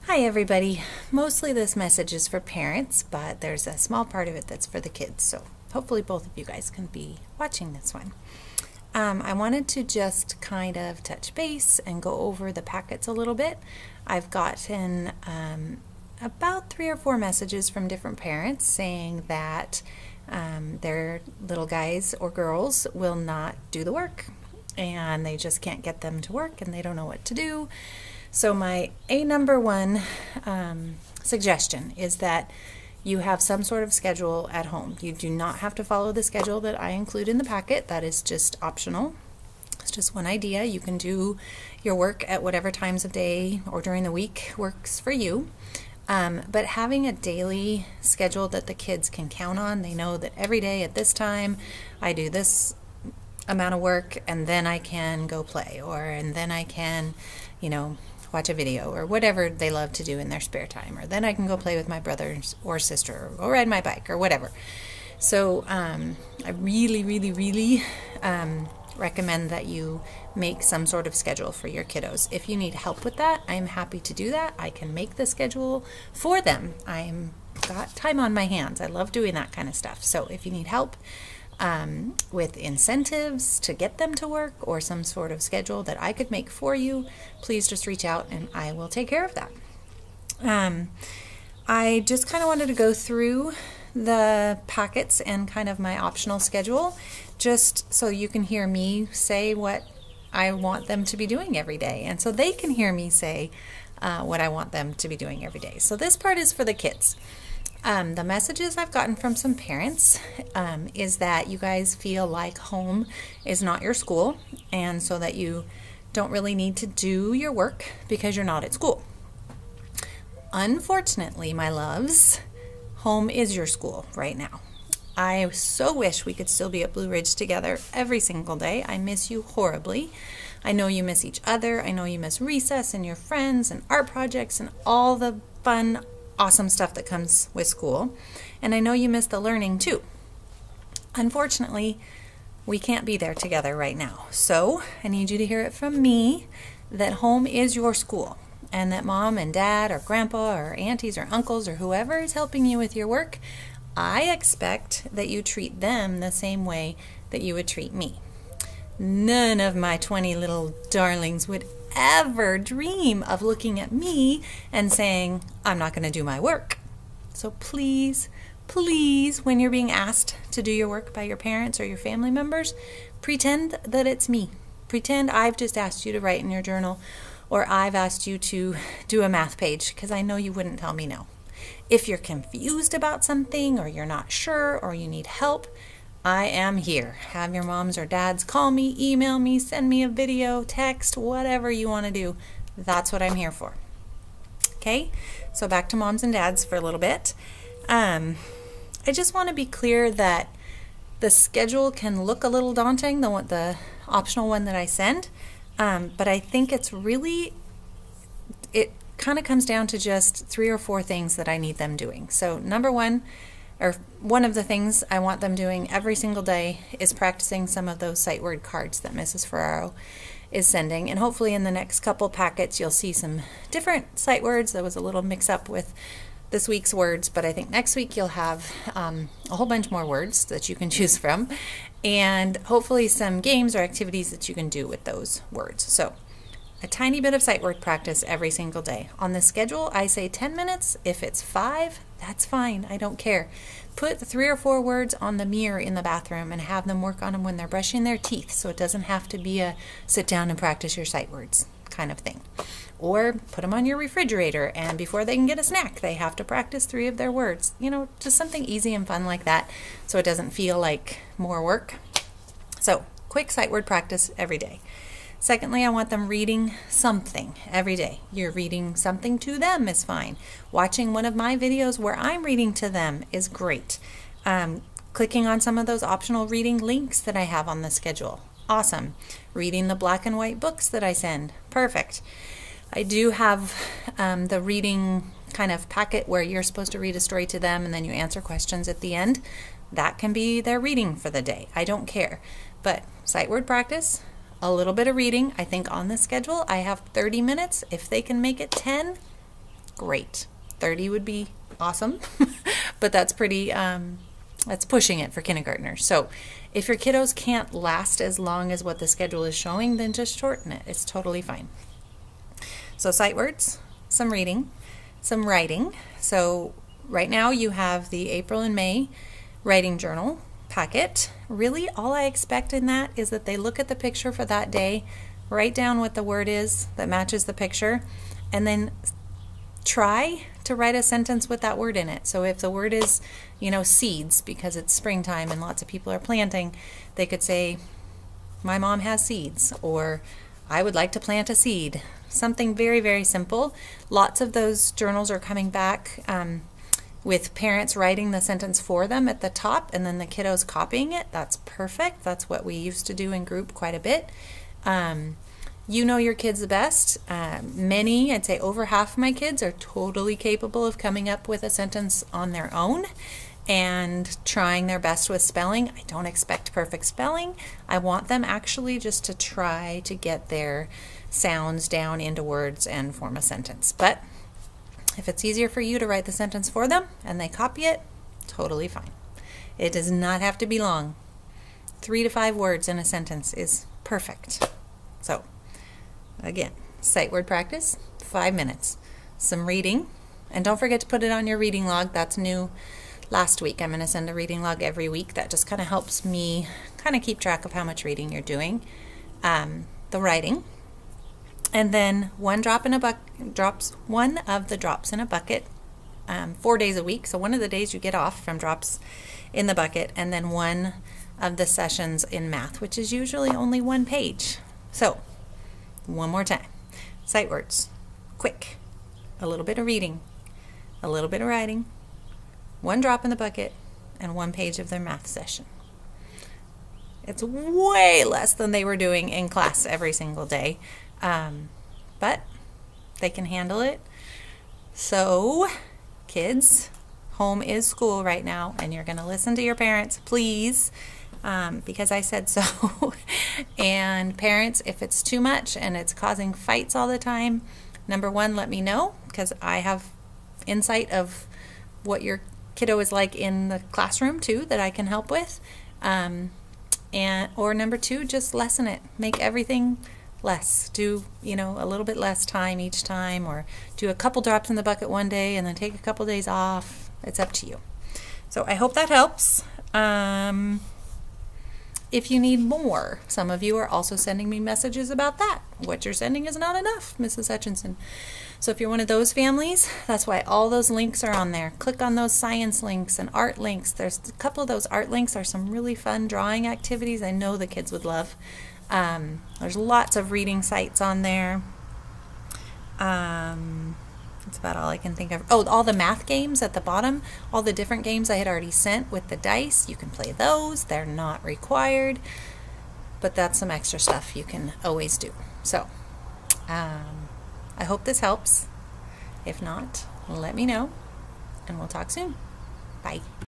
Hi everybody. Mostly this message is for parents, but there's a small part of it that's for the kids, so hopefully both of you guys can be watching this one. I wanted to just kind of touch base and go over the packets a little bit. I've gotten about 3 or 4 messages from different parents saying that their little guys or girls will not do the work and they just can't get them to work and they don't know what to do. So my number one suggestion is that you have some sort of schedule at home. You do not have to follow the schedule that I include in the packet. That is just optional. It's just one idea. You can do your work at whatever times of day or during the week works for you. But having a daily schedule that the kids can count on, they know that every day at this time I do this amount of work and then I can go play, and then I can, watch a video or whatever they love to do in their spare time, or then I can go play with my brother or sister or ride my bike or whatever. So I really recommend that you make some sort of schedule for your kiddos. If you need help with that, I'm happy to do that. I can make the schedule for them. I'm got time on my hands. I love doing that kind of stuff. So if you need help with incentives to get them to work or some sort of schedule that I could make for you, please just reach out and I will take care of that. I just kind of wanted to go through the packets and kind of my optional schedule just so you can hear me say what I want them to be doing every day, and so they can hear me say what I want them to be doing every day. So this part is for the kids. The messages I've gotten from some parents is that you guys feel like home is not your school, and so that you don't really need to do your work because you're not at school. Unfortunately, my loves, home is your school right now. I so wish we could still be at Blue Ridge together every single day. I miss you horribly. I know you miss each other. I know you miss recess and your friends and art projects and all the fun, awesome stuff that comes with school. And I know you miss the learning too. Unfortunately, we can't be there together right now. So I need you to hear it from me that home is your school, and that mom and dad or grandpa or aunties or uncles or whoever is helping you with your work, I expect that you treat them the same way that you would treat me. None of my 20 little darlings would ever dream of looking at me and saying, I'm not going to do my work. So please, when you're being asked to do your work by your parents or your family members, pretend that it's me. Pretend I've just asked you to write in your journal, or I've asked you to do a math page, because I know you wouldn't tell me no. If you're confused about something, or you're not sure, or you need help, I am here. Have your moms or dads call me, email me, send me a video, text, whatever you want to do. That's what I'm here for. Okay, so back to moms and dads for a little bit. I just want to be clear that the schedule can look a little daunting, the optional one that I send, but I think it kind of comes down to just 3 or 4 things that I need them doing. So number one, or one of the things I want them doing every single day, is practicing some of those sight word cards that Mrs. Ferraro is sending. And hopefully in the next couple packets you'll see some different sight words. There was a little mix up with this week's words, but I think next week you'll have a whole bunch more words that you can choose from, and hopefully some games or activities that you can do with those words. So a tiny bit of sight word practice every single day. On the schedule, I say 10 minutes. If it's 5, that's fine. I don't care. Put 3 or 4 words on the mirror in the bathroom and have them work on them when they're brushing their teeth, so it doesn't have to be a sit down and practice your sight words kind of thing. Or put them on your refrigerator, and before they can get a snack, they have to practice 3 of their words. Just something easy and fun like that, so it doesn't feel like more work. So quick sight word practice every day. Secondly, I want them reading something every day. You're reading something to them is fine. Watching one of my videos where I'm reading to them is great. Clicking on some of those optional reading links that I have on the schedule. Awesome. Reading the black and white books that I send. Perfect. I do have the reading kind of packet where you're supposed to read a story to them and then you answer questions at the end. That can be their reading for the day. I don't care. But sight word practice, a little bit of reading. I think on the schedule I have 30 minutes. If they can make it 10, great. 30 would be awesome, but that's pretty, that's pushing it for kindergartners. So if your kiddos can't last as long as what the schedule is showing, then just shorten it. It's totally fine. So sight words, some reading, some writing. So right now you have the April and May writing journal packet. Really all I expect in that is that they look at the picture for that day, write down what the word is that matches the picture, and then try to write a sentence with that word in it. So if the word is, seeds, because it's springtime and lots of people are planting, they could say, my mom has seeds, or I would like to plant a seed. Something very, very simple. Lots of those journals are coming back with parents writing the sentence for them at the top and then the kiddos copying it. That's perfect. That's what we used to do in group quite a bit. You know your kids the best. Many, I'd say over half of my kids are totally capable of coming up with a sentence on their own and trying their best with spelling. I don't expect perfect spelling. I want them actually just to try to get their sounds down into words and form a sentence. But if it's easier for you to write the sentence for them and they copy it, totally fine. It does not have to be long. 3 to 5 words in a sentence is perfect. So again, sight word practice, 5 minutes. Some reading, and don't forget to put it on your reading log. That's new last week. I'm going to send a reading log every week. That just kind of helps me kind of keep track of how much reading you're doing. The writing, and then one of the drops in a bucket 4 days a week. So one of the days you get off from drops in the bucket, and then one of the sessions in math, which is usually only 1 page. So one more time. Sight words, quick, a little bit of reading, a little bit of writing, 1 drop in the bucket, and 1 page of their math session. It's way less than they were doing in class every single day, but they can handle it. So kids, home is school right now, and you're going to listen to your parents, please. Because I said so. And parents, if it's too much and it's causing fights all the time, number 1, let me know, because I have insight of what your kiddo is like in the classroom too that I can help with. Or number 2, just lessen it. Make everything less. Do, a little bit less time each time, or do a couple drops in the bucket one day and then take a couple days off. It's up to you. So I hope that helps. If you need more, some of you are also sending me messages about that. What you're sending is not enough, Mrs. Hutchinson. So if you're one of those families, that's why all those links are on there. Click on those science links and art links. There's a couple of those art links are some really fun drawing activities I know the kids would love. There's lots of reading sites on there. That's about all I can think of. Oh, all the math games at the bottom, all the different games I had already sent with the dice, you can play those. They're not required, but that's some extra stuff you can always do. So I hope this helps. If not, let me know, and we'll talk soon. Bye.